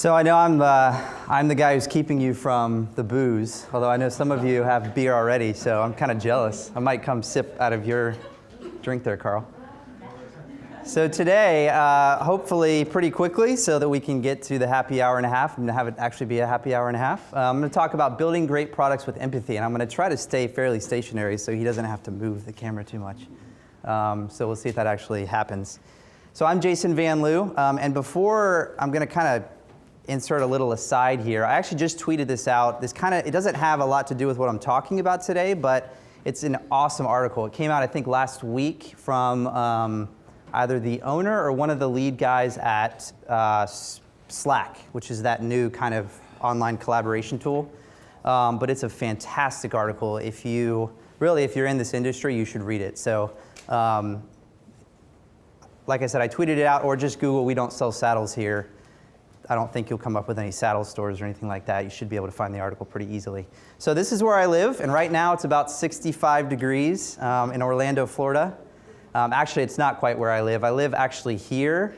So I know I'm the guy who's keeping you from the booze, although I know some of you have beer already, so I'm kind of jealous. I might come sip out of your drink there, Carl. So today, hopefully pretty quickly so that we can get to the happy hour and a half and have it actually be a happy hour and a half, I'm going to talk about building great products with empathy, and I'm going to try to stay fairly stationary so he doesn't have to move the camera too much. So we'll see if that actually happens. So I'm Jason VanLue, and before I'm going to kind of insert a little aside here. I actually just tweeted this out. It doesn't have a lot to do with what I'm talking about today, but it's an awesome article. It came out, I think, last week from either the owner or one of the lead guys at Slack, which is that new kind of online collaboration tool. But it's a fantastic article. If you're in this industry, you should read it. So, like I said, I tweeted it out, or just Google, "We don't sell saddles here." I don't think you'll come up with any saddle stores or anything like that. You should be able to find the article pretty easily. So this is where I live, and right now it's about 65 degrees in Orlando, Florida. Actually, it's not quite where I live. I live actually here.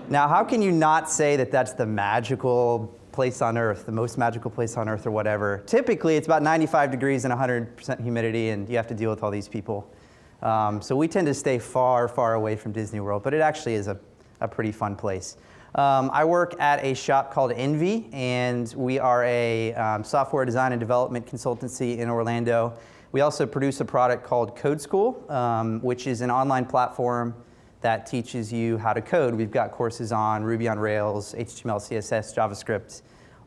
Now, how can you not say that that's the magical place on Earth, the most magical place on Earth or whatever? Typically, it's about 95 degrees and 100% humidity, and you have to deal with all these people. So we tend to stay far, far away from Disney World, but it actually is a pretty fun place. I work at a shop called Envy, and we are a software design and development consultancy in Orlando. We also produce a product called Code School, which is an online platform that teaches you how to code. We've got courses on Ruby on Rails, HTML, CSS, JavaScript,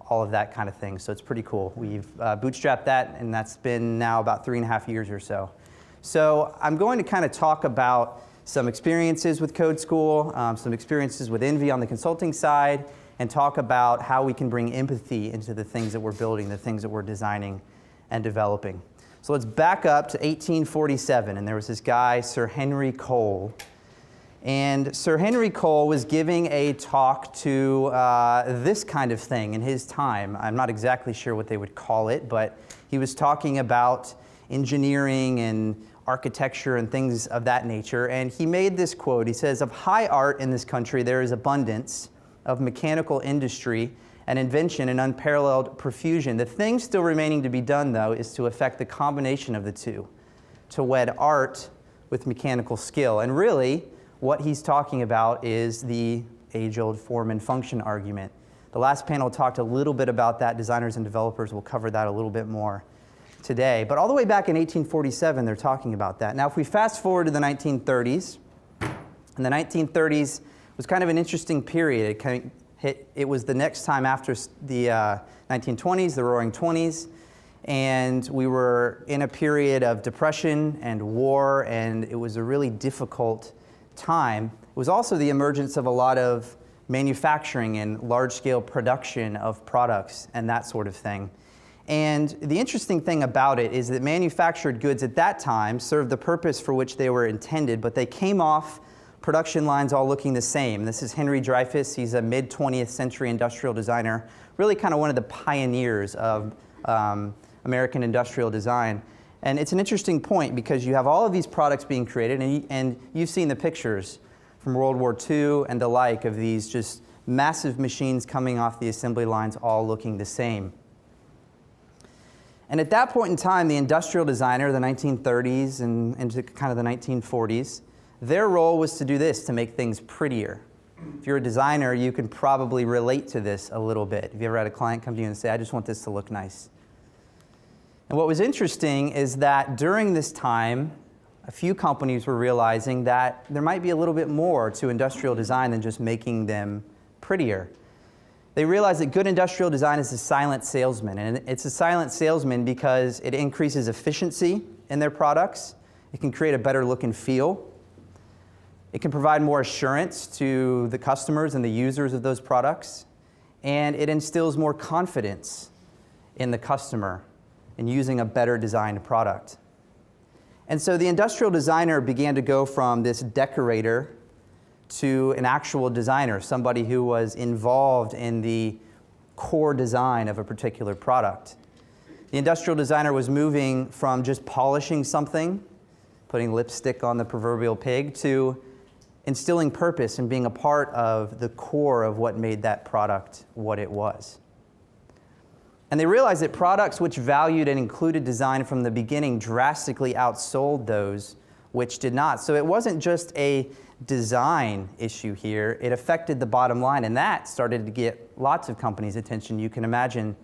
all of that kind of thing, so it's pretty cool. We've bootstrapped that, and that's been now about 3.5 years or so. So I'm going to kind of talk about some experiences with Code School, some experiences with Envy on the consulting side, and talk about how we can bring empathy into the things that we're building, the things that we're designing and developing. So let's back up to 1847, and there was this guy, Sir Henry Cole. And Sir Henry Cole was giving a talk to this kind of thing in his time. I'm not exactly sure what they would call it, but he was talking about engineering and architecture and things of that nature, and he made this quote. He says, "Of high art in this country there is abundance, of mechanical industry and invention and unparalleled profusion. The thing still remaining to be done, though, is to effect the combination of the two, to wed art with mechanical skill." And really, what he's talking about is the age-old form and function argument. The last panel talked a little bit about that. Designers and developers will cover that a little bit more today. But all the way back in 1847, they're talking about that. Now, if we fast forward to the 1930s, and the 1930s was kind of an interesting period. It was the next time after the 1920s, the Roaring '20s, and we were in a period of depression and war, and it was a really difficult time. It was also the emergence of a lot of manufacturing and large-scale production of products and that sort of thing. And the interesting thing about it is that manufactured goods at that time served the purpose for which they were intended, but they came off production lines all looking the same. This is Henry Dreyfuss. He's a mid-20th century industrial designer, really kind of one of the pioneers of American industrial design. And it's an interesting point because you have all of these products being created, and you've seen the pictures from World War II and the like of these just massive machines coming off the assembly lines all looking the same. And at that point in time, the industrial designer, the 1930s and into kind of the 1940s, their role was to do this, to make things prettier. If you're a designer, you can probably relate to this a little bit. Have you ever had a client come to you and say, "I just want this to look nice"? And what was interesting is that during this time, a few companies were realizing that there might be a little bit more to industrial design than just making them prettier. They realized that good industrial design is a silent salesman, and it's a silent salesman because it increases efficiency in their products. It can create a better look and feel. It can provide more assurance to the customers and the users of those products, and it instills more confidence in the customer in using a better designed product. And so the industrial designer began to go from this decorator to an actual designer, somebody who was involved in the core design of a particular product. The industrial designer was moving from just polishing something, putting lipstick on the proverbial pig, to instilling purpose and being a part of the core of what made that product what it was. And they realized that products which valued and included design from the beginning drastically outsold those which did not. So it wasn't just a design issue here, it affected the bottom line, and that started to get lots of companies' attention. You can imagine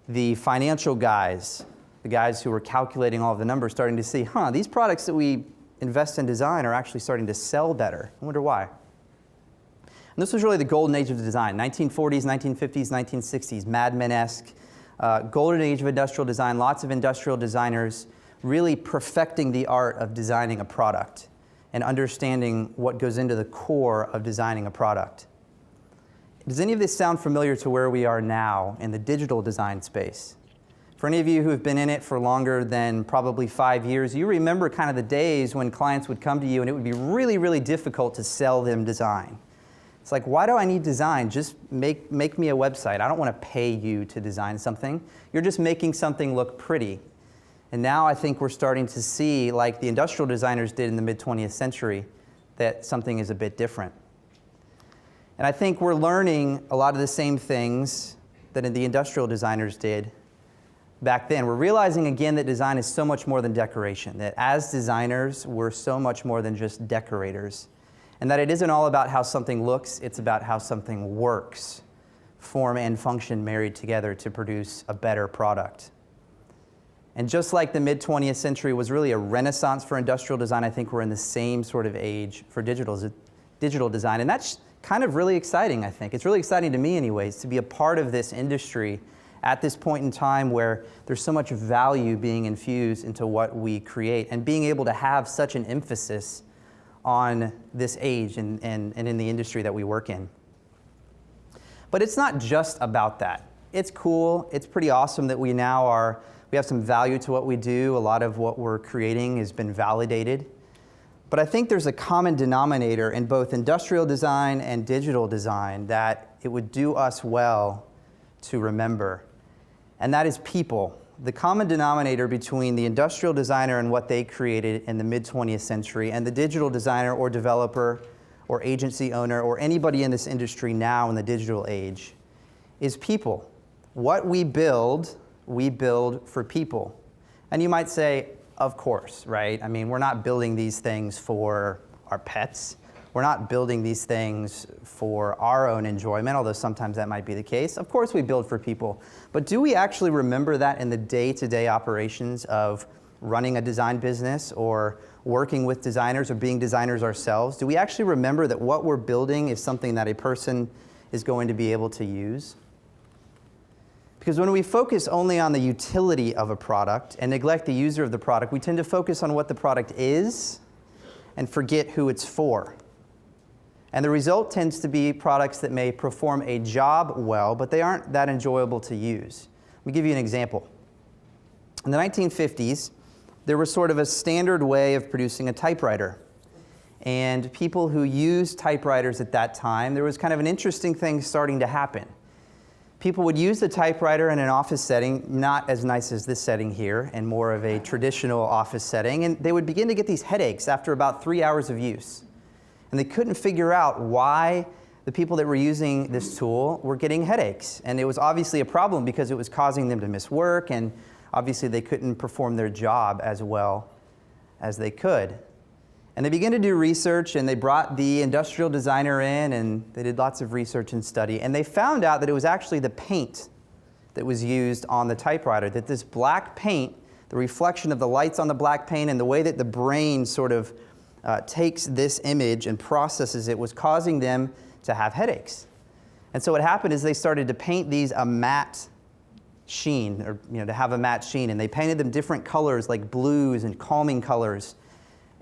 the financial guys, the guys who were calculating all of the numbers, starting to see, these products that we invest in design are actually starting to sell better. I wonder why. And this was really the golden age of design, 1940s, 1950s, 1960s, Mad Men-esque, golden age of industrial design, lots of industrial designers really perfecting the art of designing a product and understanding what goes into the core of designing a product. Does any of this sound familiar to where we are now in the digital design space? For any of you who have been in it for longer than probably 5 years, you remember kind of the days when clients would come to you and it would be really, really difficult to sell them design. It's like, why do I need design? Just make me a website. I don't want to pay you to design something. You're just making something look pretty. And now I think we're starting to see, like the industrial designers did in the mid-20th century, that something is a bit different. And I think we're learning a lot of the same things that the industrial designers did back then. We're realizing again that design is so much more than decoration, that as designers, we're so much more than just decorators, and that it isn't all about how something looks, it's about how something works, form and function married together to produce a better product. And just like the mid-20th century was really a renaissance for industrial design, I think we're in the same sort of age for digital design. And that's kind of really exciting, I think. It's really exciting to me anyways, to be a part of this industry at this point in time where there's so much value being infused into what we create and being able to have such an emphasis on this age and in the industry that we work in. But it's not just about that. It's cool, it's pretty awesome that we have some value to what we do. A lot of what we're creating has been validated. But I think there's a common denominator in both industrial design and digital design that it would do us well to remember. And that is people. The common denominator between the industrial designer and what they created in the mid-20th century and the digital designer or developer or agency owner or anybody in this industry now in the digital age is people. What we build for people. And you might say, of course, right? I mean, we're not building these things for our pets. We're not building these things for our own enjoyment, although sometimes that might be the case. Of course we build for people. But do we actually remember that in the day-to-day operations of running a design business or working with designers or being designers ourselves? Do we actually remember that what we're building is something that a person is going to be able to use? Because when we focus only on the utility of a product and neglect the user of the product, we tend to focus on what the product is and forget who it's for. And the result tends to be products that may perform a job well, but they aren't that enjoyable to use. Let me give you an example. In the 1950s, there was sort of a standard way of producing a typewriter. And people who used typewriters at that time, there was kind of an interesting thing starting to happen. People would use the typewriter in an office setting, not as nice as this setting here, and more of a traditional office setting, and they would begin to get these headaches after about 3 hours of use. And they couldn't figure out why the people that were using this tool were getting headaches. And it was obviously a problem because it was causing them to miss work, and obviously they couldn't perform their job as well as they could. And they began to do research, and they brought the industrial designer in, and they did lots of research and study. And they found out that it was actually the paint that was used on the typewriter, that this black paint, the reflection of the lights on the black paint and the way that the brain sort of takes this image and processes it was causing them to have headaches. And so what happened is they started to paint these a matte sheen, or to have a matte sheen, and they painted them different colors like blues and calming colors.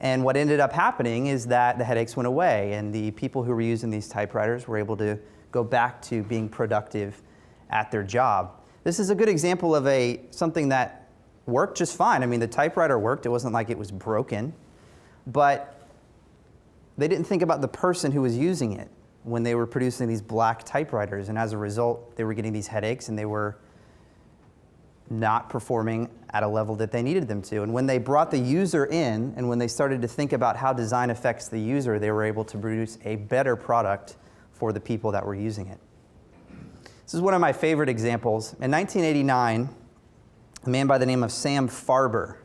And what ended up happening is that the headaches went away, and the people who were using these typewriters were able to go back to being productive at their job. This is a good example of something that worked just fine. I mean, the typewriter worked. It wasn't like it was broken. But they didn't think about the person who was using it when they were producing these black typewriters. And as a result, they were getting these headaches, and they were not performing at a level that they needed them to. And when they brought the user in, and when they started to think about how design affects the user, they were able to produce a better product for the people that were using it. This is one of my favorite examples. In 1989, a man by the name of Sam Farber,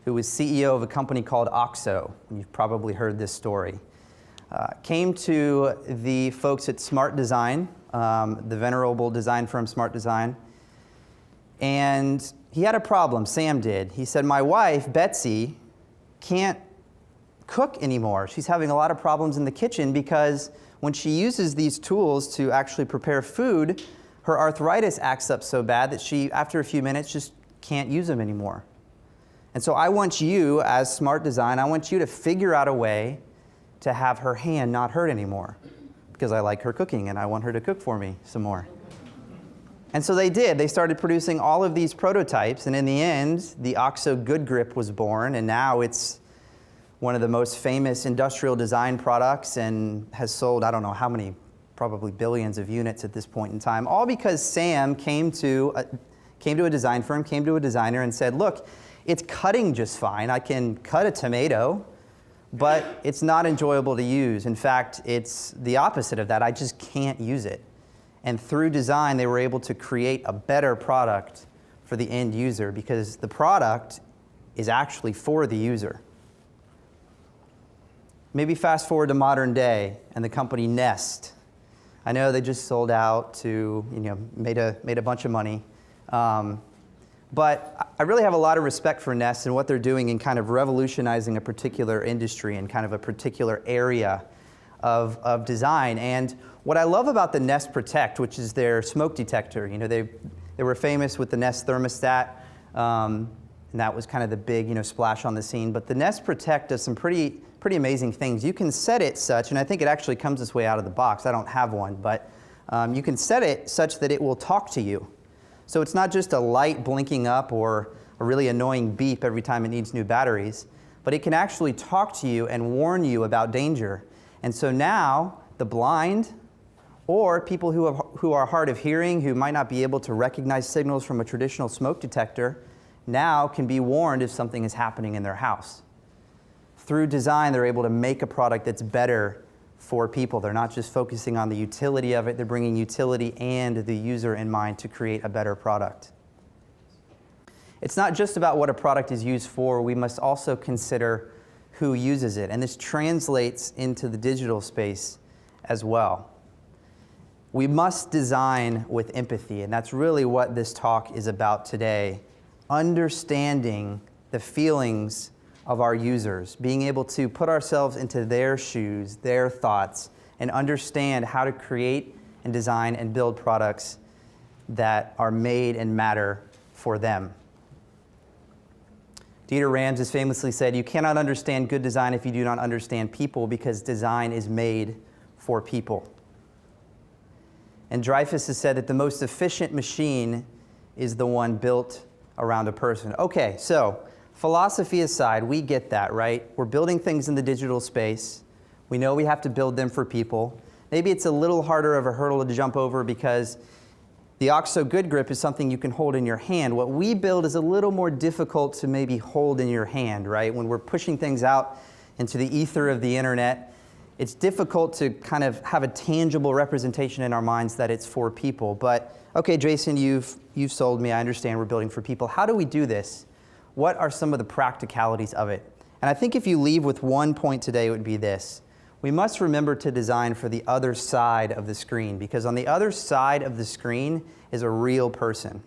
who was CEO of a company called OXO, and you've probably heard this story, came to the folks at Smart Design, the venerable design firm Smart Design, and he had a problem. Sam did. He said, my wife, Betsy, can't cook anymore. She's having a lot of problems in the kitchen because when she uses these tools to actually prepare food, her arthritis acts up so bad that she, after a few minutes, just can't use them anymore. And so I want you, as Smart Design, I want you to figure out a way to have her hand not hurt anymore, because I like her cooking and I want her to cook for me some more. And so they did. They started producing all of these prototypes, and in the end, the OXO Good Grip was born, and now it's one of the most famous industrial design products and has sold, I don't know how many, probably billions of units at this point in time, all because Sam came to a design firm, came to a designer and said, look, it's cutting just fine. I can cut a tomato, but it's not enjoyable to use. In fact, it's the opposite of that. I just can't use it. And through design, they were able to create a better product for the end user because the product is actually for the user. Maybe fast forward to modern day and the company Nest. I know they just sold out to, made a bunch of money. But I really have a lot of respect for Nest and what they're doing in kind of revolutionizing a particular industry and kind of a particular area of design. And what I love about the Nest Protect, which is their smoke detector, they were famous with the Nest thermostat, and that was kind of the big splash on the scene. But the Nest Protect does some pretty amazing things. You can set it such, and I think it actually comes this way out of the box. I don't have one, but you can set it such that it will talk to you. So it's not just a light blinking up or a really annoying beep every time it needs new batteries, but it can actually talk to you and warn you about danger. And so now the blind or people who are hard of hearing, who might not be able to recognize signals from a traditional smoke detector, now can be warned if something is happening in their house. Through design, they're able to make a product that's better for people. They're not just focusing on the utility of it, they're bringing utility and the user in mind to create a better product. It's not just about what a product is used for, we must also consider who uses it. And this translates into the digital space as well. We must design with empathy, and that's really what this talk is about today. Understanding the feelings of our users, being able to put ourselves into their shoes, their thoughts, and understand how to create and design and build products that are made and matter for them. Dieter Rams has famously said, you cannot understand good design if you do not understand people, because design is made for people. And Dreyfuss has said that the most efficient machine is the one built around a person. Okay, so philosophy aside, we get that, right? We're building things in the digital space. We know we have to build them for people. Maybe it's a little harder of a hurdle to jump over because the OXO Good Grip is something you can hold in your hand. What we build is a little more difficult to maybe hold in your hand, right? When we're pushing things out into the ether of the internet, it's difficult to kind of have a tangible representation in our minds that it's for people. But, okay, Jason, you've sold me. I understand we're building for people. How do we do this? What are some of the practicalities of it? And I think if you leave with one point today, it would be this. We must remember to design for the other side of the screen, because on the other side of the screen is a real person.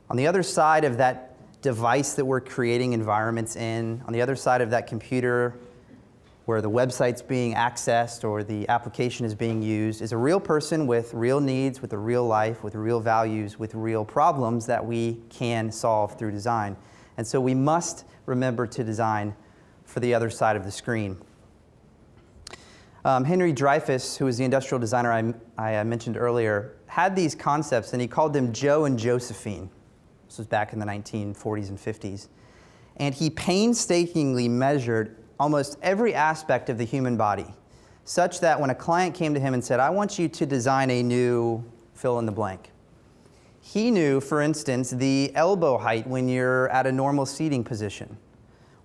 On the other side of that device that we're creating environments in, on the other side of that computer where the website's being accessed or the application is being used, is a real person with real needs, with a real life, with real values, with real problems that we can solve through design. And so we must remember to design for the other side of the screen. Henry Dreyfuss, who was the industrial designer I mentioned earlier, had these concepts, and he called them Joe and Josephine. This was back in the 1940s and 50s. And he painstakingly measured almost every aspect of the human body, such that when a client came to him and said, I want you to design a new fill in the blank, He knew, for instance, the elbow height when you're at a normal seating position.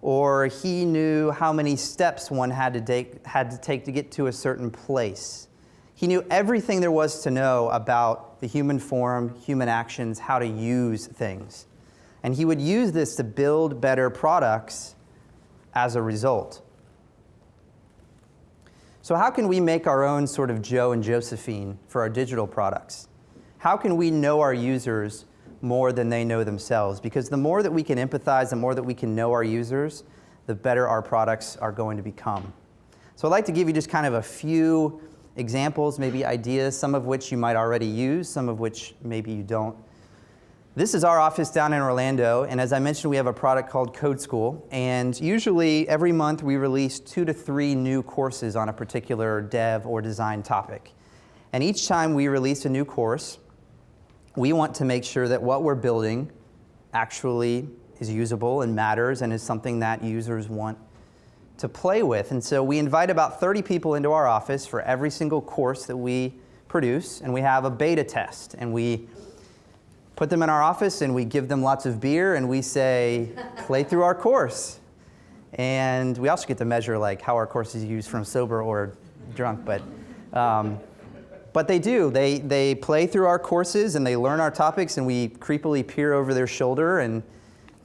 Or he knew how many steps one had to take to get to a certain place. He knew everything there was to know about the human form, human actions, how to use things. And he would use this to build better products as a result. So how can we make our own sort of Joe and Josephine for our digital products? How can we know our users more than they know themselves? Because the more that we can empathize, the more that we can know our users, the better our products are going to become. So I'd like to give you just kind of a few examples, maybe ideas, some of which you might already use, some of which maybe you don't. This is our office down in Orlando, and as I mentioned, we have a product called Code School, and usually every month we release 2 to 3 new courses on a particular dev or design topic. And each time we release a new course, we want to make sure that what we're building actually is usable and matters and is something that users want to play with. And so we invite about 30 people into our office for every single course that we produce, and we have a beta test, and we put them in our office and we give them lots of beer and we say, play through our course. And we also get to measure like how our course is used from sober or drunk, but they do. They play through our courses and they learn our topics, and we creepily peer over their shoulder and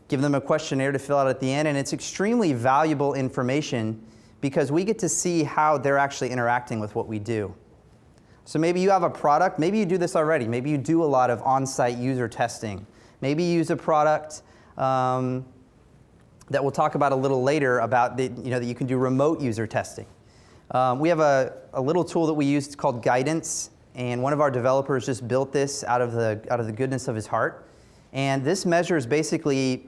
give them a questionnaire to fill out at the end. And it's extremely valuable information because we get to see how they're actually interacting with what we do. So maybe you have a product, maybe you do this already, maybe you do a lot of on-site user testing. Maybe you use a product that we'll talk about a little later about that you can do remote user testing. We have a little tool that we use called Guidance, and one of our developers just built this out of the goodness of his heart. And this measures basically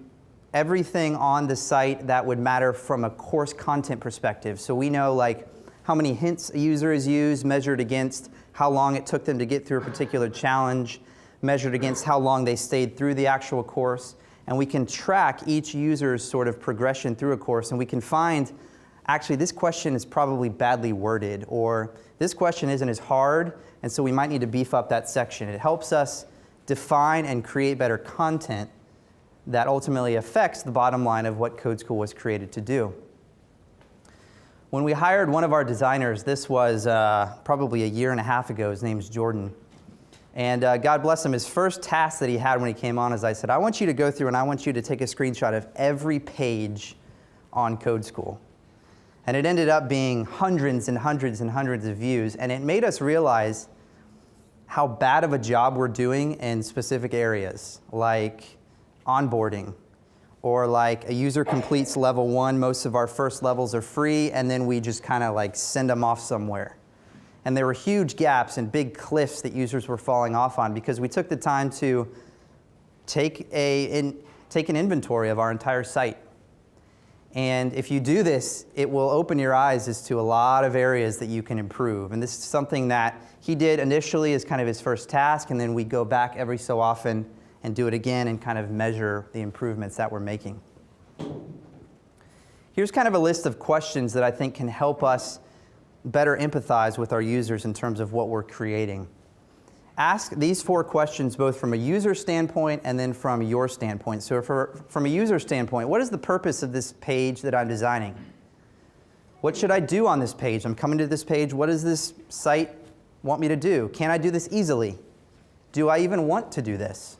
everything on the site that would matter from a course content perspective. So we know like how many hints a user has used, measured against how long it took them to get through a particular challenge, measured against how long they stayed through the actual course. And we can track each user's sort of progression through a course, and we can find, actually, this question is probably badly worded, or this question isn't as hard, and so we might need to beef up that section. It helps us define and create better content that ultimately affects the bottom line of what Code School was created to do. When we hired one of our designers, this was probably a year and a half ago. His name's Jordan. And God bless him, his first task that he had when he came on is I said, I want you to go through and I want you to take a screenshot of every page on Code School. And it ended up being hundreds and hundreds and hundreds of views. And it made us realize how bad of a job we're doing in specific areas, like onboarding, or like a user completes level 1, most of our first levels are free, and then we just kind of like send them off somewhere. And there were huge gaps and big cliffs that users were falling off on because we took the time to take an inventory of our entire site. And if you do this, it will open your eyes as to a lot of areas that you can improve. And this is something that he did initially as kind of his first task, and then we go back every so often and do it again and kind of measure the improvements that we're making. Here's kind of a list of questions that I think can help us better empathize with our users in terms of what we're creating. Ask these 4 questions both from a user standpoint and then from your standpoint. So from a user standpoint, what is the purpose of this page that I'm designing? What should I do on this page? I'm coming to this page. What does this site want me to do? Can I do this easily? Do I even want to do this?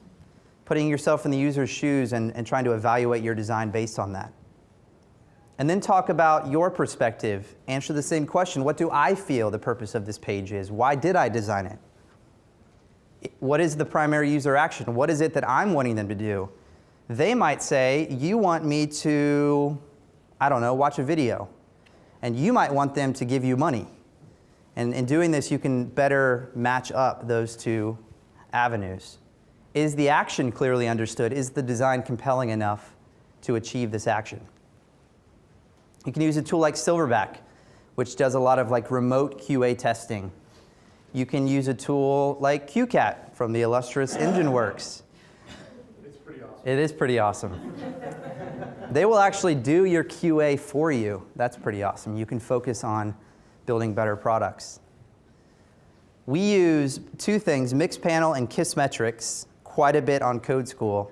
Putting yourself in the user's shoes and trying to evaluate your design based on that. And then talk about your perspective. Answer the same question. What do I feel the purpose of this page is? Why did I design it? What is the primary user action? What is it that I'm wanting them to do? They might say, you want me to, I don't know, watch a video. And you might want them to give you money. And in doing this, you can better match up those 2 avenues. Is the action clearly understood? Is the design compelling enough to achieve this action? You can use a tool like Silverback, which does a lot of like remote QA testing. You can use a tool like QCat from the illustrious EngineWorks. It's pretty awesome. It is pretty awesome. They will actually do your QA for you. That's pretty awesome. You can focus on building better products. We use 2 things, Mixpanel and Kissmetrics, quite a bit on Code School,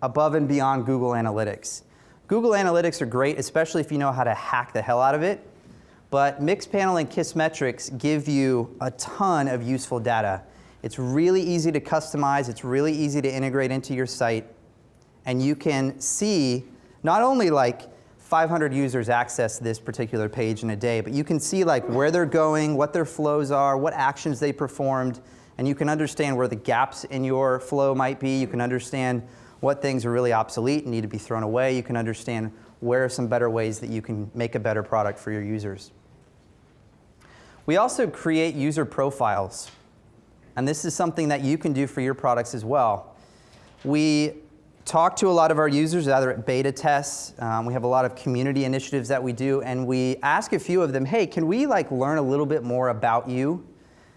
above and beyond Google Analytics. Google Analytics are great, especially if you know how to hack the hell out of it. But Mixpanel and Kissmetrics give you a ton of useful data. It's really easy to customize. It's really easy to integrate into your site. And you can see not only like 500 users access this particular page in a day, but you can see like where they're going, what their flows are, what actions they performed, and you can understand where the gaps in your flow might be. You can understand what things are really obsolete and need to be thrown away. You can understand where are some better ways that you can make a better product for your users. We also create user profiles, and this is something that you can do for your products as well. We talk to a lot of our users, either at beta tests. We have a lot of community initiatives that we do, and we ask a few of them, hey, can we like learn a little bit more about you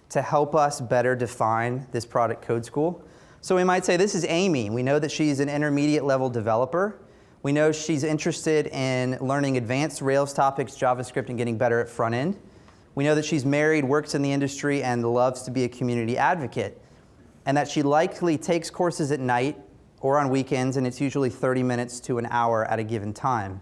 to help us better define this product Code School? So we might say, this is Amy. We know that she's an intermediate level developer. We know she's interested in learning advanced Rails topics, JavaScript, and getting better at front end. We know that she's married, works in the industry, and loves to be a community advocate, and that she likely takes courses at night or on weekends, and it's usually 30 minutes to an hour at a given time. And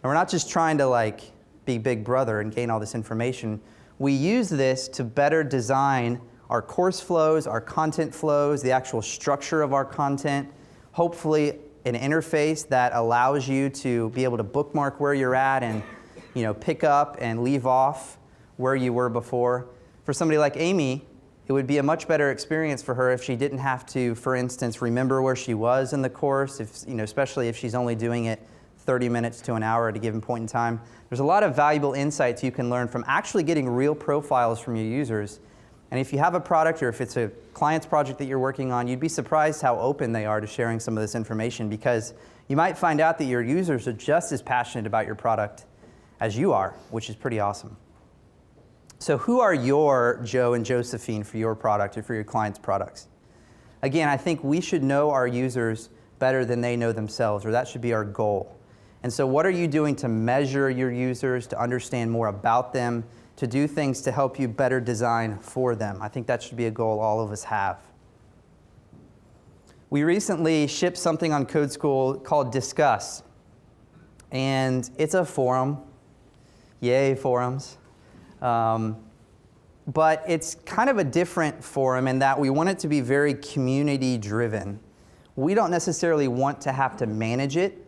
we're not just trying to like be Big Brother and gain all this information. We use this to better design our course flows, our content flows, the actual structure of our content, hopefully an interface that allows you to be able to bookmark where you're at and pick up and leave off where you were before. For somebody like Amy, it would be a much better experience for her if she didn't have to, for instance, remember where she was in the course, especially if she's only doing it 30 minutes to an hour at a given point in time. There's a lot of valuable insights you can learn from actually getting real profiles from your users. And if you have a product or if it's a client's project that you're working on, you'd be surprised how open they are to sharing some of this information, because you might find out that your users are just as passionate about your product as you are, which is pretty awesome. So who are your Joe and Josephine for your product or for your client's products? Again, I think we should know our users better than they know themselves, or that should be our goal. And so what are you doing to measure your users, to understand more about them, to do things to help you better design for them? I think that should be a goal all of us have. We recently shipped something on Code School called Discuss. And it's a forum. Yay, forums. But it's kind of a different forum in that we want it to be very community driven. We don't necessarily want to have to manage it.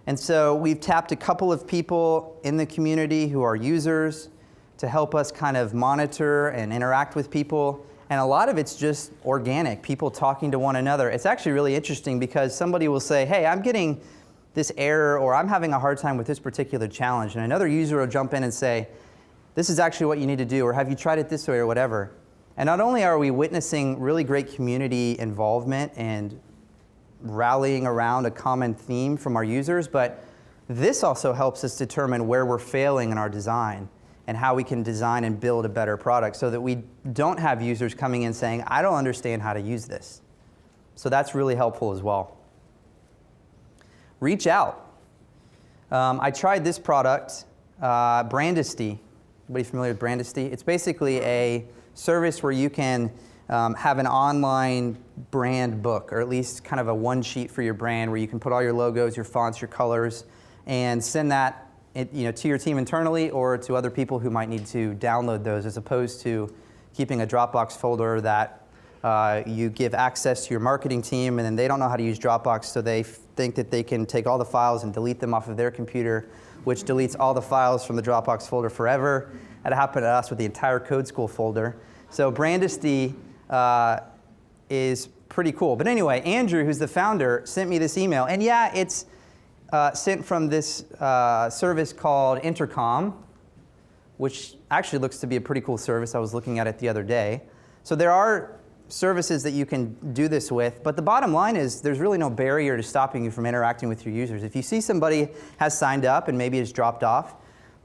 And so we've tapped a couple of people in the community who are users to help us kind of monitor and interact with people. And a lot of it's just organic, people talking to one another. It's actually really interesting because somebody will say, hey, I'm getting this error, or I'm having a hard time with this particular challenge. And another user will jump in and say, this is actually what you need to do, or have you tried it this way, or whatever. And not only are we witnessing really great community involvement and rallying around a common theme from our users, but this also helps us determine where we're failing in our design and how we can design and build a better product so that we don't have users coming in saying, I don't understand how to use this. So that's really helpful as well. Reach out. I tried this product, Brandisty. Anybody familiar with Brandisty? It's basically a service where you can have an online brand book, or at least kind of a one sheet for your brand where you can put all your logos, your fonts, your colors, and send that to your team internally or to other people who might need to download those, as opposed to keeping a Dropbox folder that you give access to your marketing team, and then they don't know how to use Dropbox, so they think that they can take all the files and delete them off of their computer, which deletes all the files from the Dropbox folder forever. That happened to us with the entire Code School folder. So Brandisty is pretty cool. But anyway, Andrew, who's the founder, sent me this email. And yeah, it's sent from this service called Intercom, which actually looks to be a pretty cool service. I was looking at it the other day. So there are services that you can do this with, but the bottom line is there's really no barrier to stopping you from interacting with your users. If you see somebody has signed up and maybe has dropped off,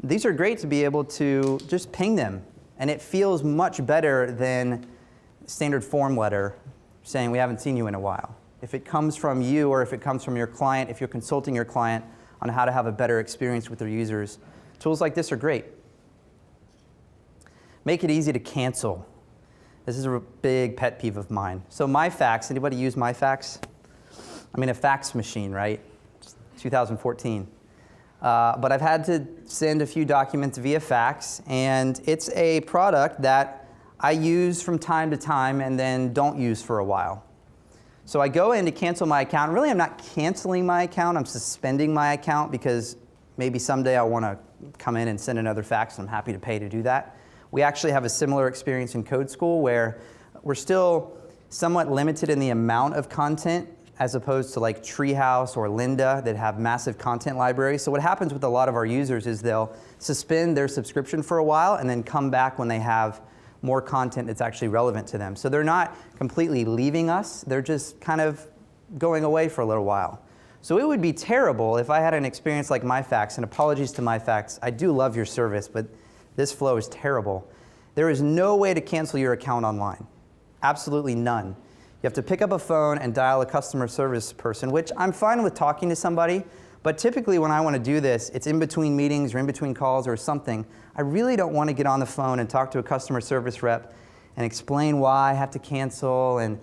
these are great to be able to just ping them. And it feels much better than standard form letter saying we haven't seen you in a while. If it comes from you, or if it comes from your client, if you're consulting your client on how to have a better experience with their users, tools like this are great. Make it easy to cancel. This is a big pet peeve of mine. So MyFax, anybody use MyFax? I mean, a fax machine, right? 2014. But I've had to send a few documents via fax, and it's a product that I use from time to time and then don't use for a while. So I go in to cancel my account. Really, I'm not canceling my account. I'm suspending my account because maybe someday I want to come in and send another fax, and I'm happy to pay to do that. We actually have a similar experience in code school where we're still somewhat limited in the amount of content as opposed to like Treehouse or Lynda that have massive content libraries. So what happens with a lot of our users is they'll suspend their subscription for a while and then come back when they have more content that's actually relevant to them. So they're not completely leaving us, they're just kind of going away for a little while. So it would be terrible if I had an experience like MyFax, and apologies to MyFax, I do love your service, but this flow is terrible. There is no way to cancel your account online. Absolutely none. You have to pick up a phone and dial a customer service person, which I'm fine with talking to somebody, but typically when I want to do this, it's in between meetings or in between calls or something. I really don't want to get on the phone and talk to a customer service rep and explain why I have to cancel and,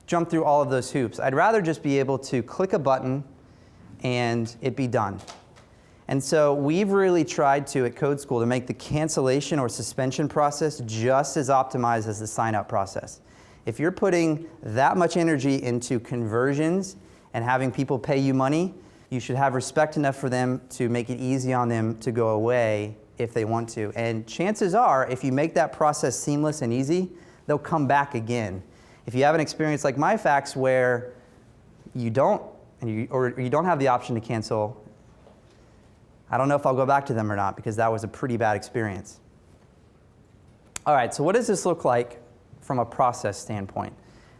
jump through all of those hoops. I'd rather just be able to click a button and it be done. And so we've really tried to, at Code School, to make the cancellation or suspension process just as optimized as the sign-up process. If you're putting that much energy into conversions and having people pay you money, you should have respect enough for them to make it easy on them to go away if they want to. And chances are, if you make that process seamless and easy, they'll come back again. If you have an experience like MyFax where you don't, or you don't have the option to cancel, I don't know if I'll go back to them or not because that was a pretty bad experience. All right, so what does this look like from a process standpoint?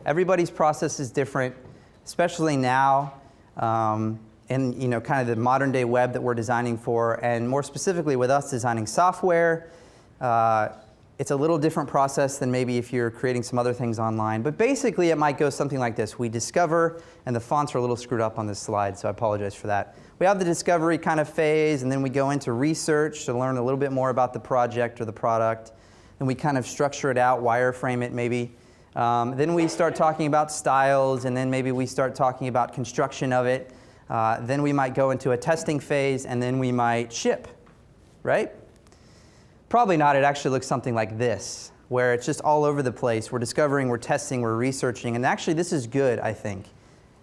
Everybody's process is different, especially now in kind of the modern day web that we're designing for, and more specifically with us designing software. It's a little different process than maybe if you're creating some other things online. But basically, it might go something like this. We discover, and the fonts are a little screwed up on this slide, so I apologize for that. We have the discovery kind of phase, and then we go into research to learn a little bit more about the project or the product. Then we kind of structure it out, wireframe it maybe. Then we start talking about styles, and then maybe we start talking about construction of it. Then we might go into a testing phase, and then we might ship, right? Probably not. It actually looks something like this, where it's just all over the place. We're discovering, we're testing, we're researching. And actually, this is good, I think.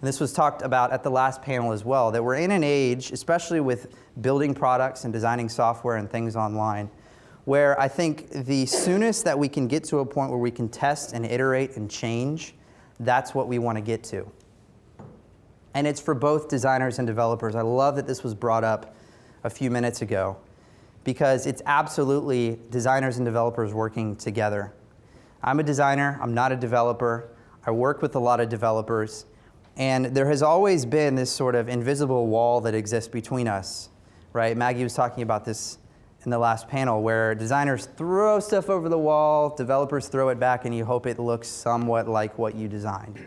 And this was talked about at the last panel as well, that we're in an age, especially with building products and designing software and things online, where I think the soonest that we can get to a point where we can test and iterate and change, that's what we want to get to. And it's for both designers and developers. I love that this was brought up a few minutes ago, because it's absolutely designers and developers working together. I'm a designer, I'm not a developer. I work with a lot of developers, and there has always been this sort of invisible wall that exists between us, right? Maggie was talking about this in the last panel, where designers throw stuff over the wall, developers throw it back, and you hope it looks somewhat like what you designed.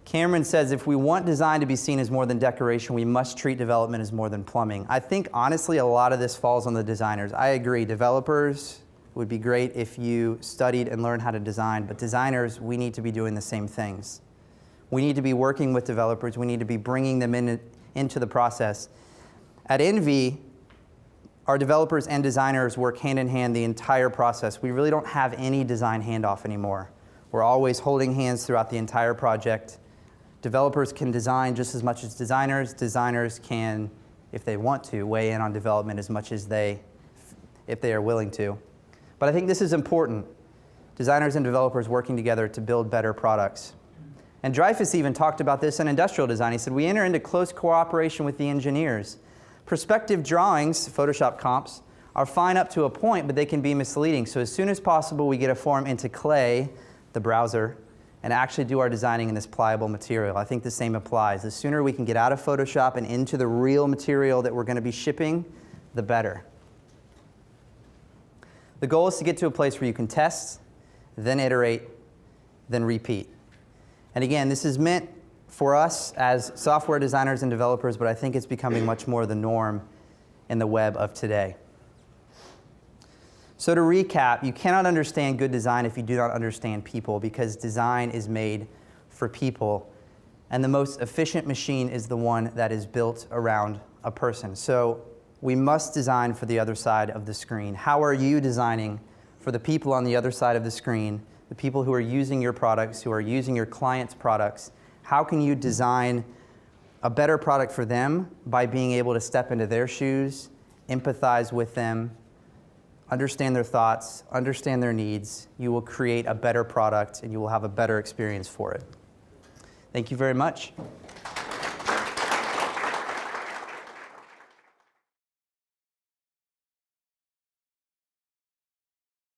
Cameron says, if we want design to be seen as more than decoration, we must treat development as more than plumbing. I think, honestly, a lot of this falls on the designers. I agree. Developers would be great if you studied and learned how to design, but designers, we need to be doing the same things. We need to be working with developers. We need to be bringing them into the process. At Envy, our developers and designers work hand in hand the entire process. We really don't have any design handoff anymore. We're always holding hands throughout the entire project. Developers can design just as much as designers. Designers can, if they want to, weigh in on development as much as if they are willing to. But I think this is important. Designers and developers working together to build better products. And Dreyfuss even talked about this in industrial design. He said, we enter into close cooperation with the engineers. Perspective drawings, Photoshop comps, are fine up to a point, but they can be misleading. So as soon as possible, we get a form into Clay, the browser, and actually do our designing in this pliable material. I think the same applies. The sooner we can get out of Photoshop and into the real material that we're going to be shipping, the better. The goal is to get to a place where you can test, then iterate, then repeat. And again, this is meant for us as software designers and developers, but I think it's becoming much more the norm in the web of today. So to recap, you cannot understand good design if you do not understand people, because design is made for people. And the most efficient machine is the one that is built around a person. So we must design for the other side of the screen. How are you designing for the people on the other side of the screen, the people who are using your products, who are using your clients' products? How can you design a better product for them by being able to step into their shoes, empathize with them, understand their thoughts, understand their needs? You will create a better product and you will have a better experience for it. Thank you very much.